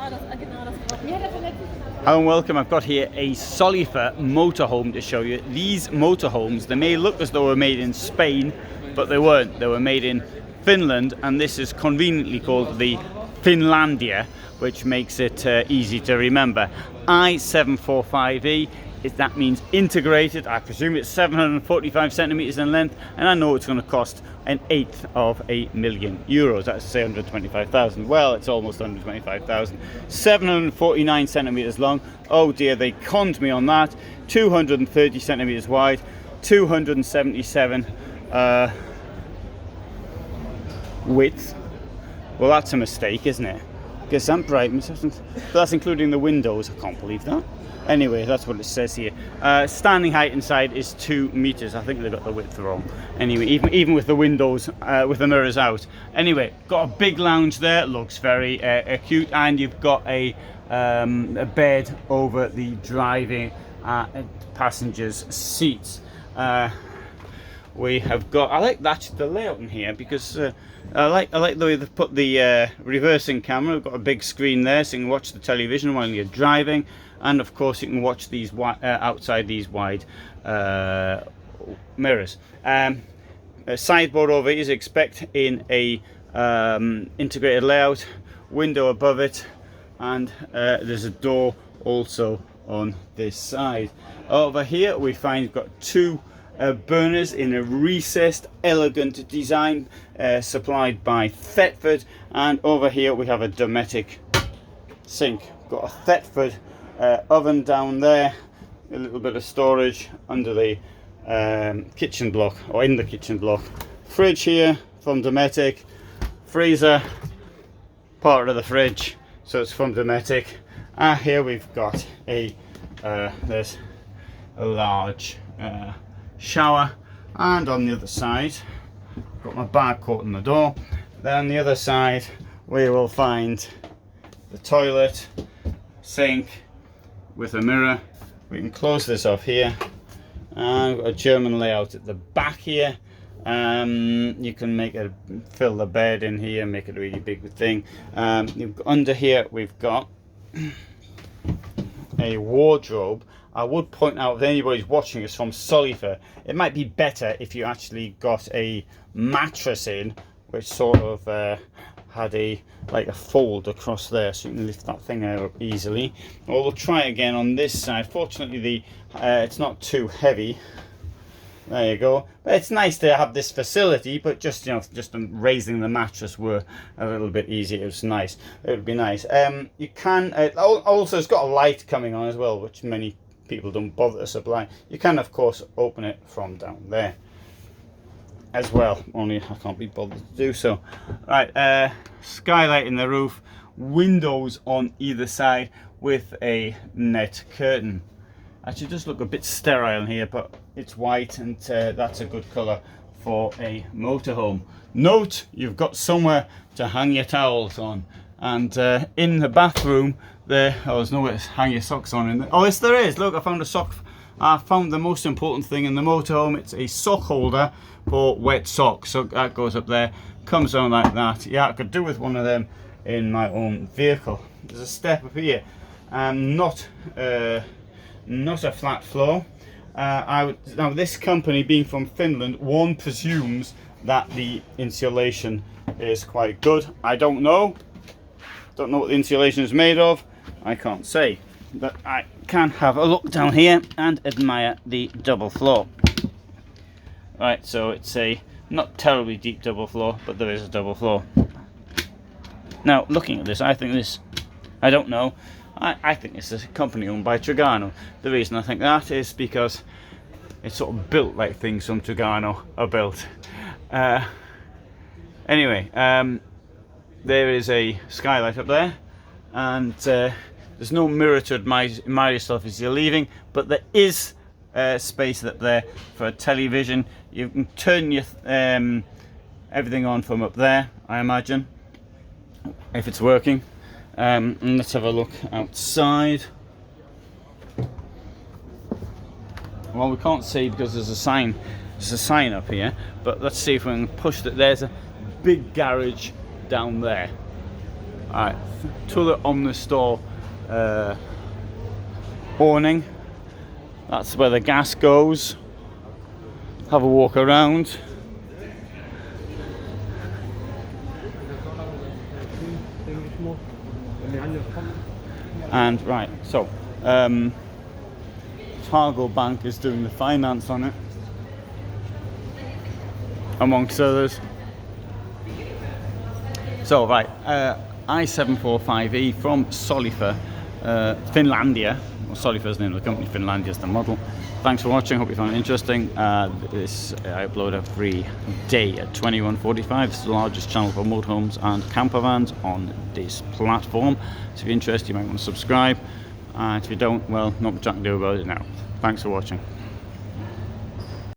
Hello and welcome. I've got here a Solifer motorhome to show you. These motorhomes, they may look as though they were made in Spain, but they weren't. They were made in Finland, and this is conveniently called the Finlandia, which makes it easy to remember. i745E. That means integrated. I presume it's 745 centimeters in length, and I know it's going to cost an eighth of €1,000,000. That's to say 125,000. Well, it's almost 125,000. 749 centimeters long. Oh dear, they conned me on that. 230 centimeters wide, 277 width. Well, that's a mistake, isn't it? Because I'm brightness, that's including the windows. I can't believe that. Anyway, that's what it says here. Standing height inside is 2 meters. I think they got the width wrong. Anyway, even with the windows, with the mirrors out. Anyway, got a big lounge there. Looks very cute, and you've got a bed over the driving passengers' seats. We have got. I like the layout in here because I like the way they've put the reversing camera. We've got a big screen there, so you can watch the television while you're driving. And of course you can watch these outside these wide mirrors. A sideboard over here is expect in a integrated layout, window above it, and there's a door also on this side. Over here we find we've got 2 burners in a recessed elegant design supplied by Thetford, and over here we have a Dometic sink. Got a Thetford oven down there, a little bit of storage under the kitchen block, or in the kitchen block. Fridge here from Dometic, freezer, part of the fridge, so it's from Dometic. Here we've got there's a large shower, and on the other side, got my barcode on the door. Then on the other side, we will find the toilet, sink, with a mirror. We can close this off here, and we've got a German layout at the back here. You can fill the bed in here, make it a really big thing. Under here we've got a wardrobe. I would point out, if anybody's watching us from Solifer, it might be better if you actually got a mattress in, which sort of had a fold across there, so you can lift that thing out easily. Well, we'll try again on this side. Fortunately, it's not too heavy. There you go. But it's nice to have this facility, but just raising the mattress were a little bit easier. It was nice. It would be nice. You can also, it's got a light coming on as well, which many people don't bother to supply. You can of course open it from down there as well, only I can't be bothered to do so. Right, skylight in the roof, windows on either side with a net curtain. Actually, it does look a bit sterile in here, but it's white, and that's a good colour for a motorhome. Note, you've got somewhere to hang your towels on, and in the bathroom there, there's nowhere to hang your socks on in there. Oh yes, there is. Look, I found a sock. I found the most important thing in the motorhome. It's a sock holder for wet socks. So that goes up there, comes on like that. Yeah, I could do with one of them in my own vehicle. There's a step up here, not a flat floor. Now this company being from Finland, one presumes that the insulation is quite good. I don't know what the insulation is made of. I can't say, but I can have a look down here and admire the double floor. Right, so it's a not terribly deep double floor, but there is a double floor. Now, looking at this, I don't know, I think this is a company owned by Trigano. The reason I think that is because it's sort of built like things from Trigano are built. Anyway, there is a skylight up there, and there's no mirror to admire yourself as you're leaving, but there is space up there for a television. You can turn your everything on from up there, I imagine, if it's working. And let's have a look outside. Well, we can't see because there's a sign up here, but let's see if we can push that. There's a big garage down there. Alright, toilet on the store awning. That's where the gas goes. Have a walk around. And right, so Carthago Bank is doing the finance on it, amongst others. So right, i745E from Solifer, Finlandia. Well, Solifer is the name of the company, Finlandia is the model. Thanks for watching, hope you found it interesting. This I upload every day at 21:45. It's the largest channel for motorhomes and campervans on this platform. So if you're interested, you might want to subscribe. If you don't, well, not much I can do about it now. Thanks for watching.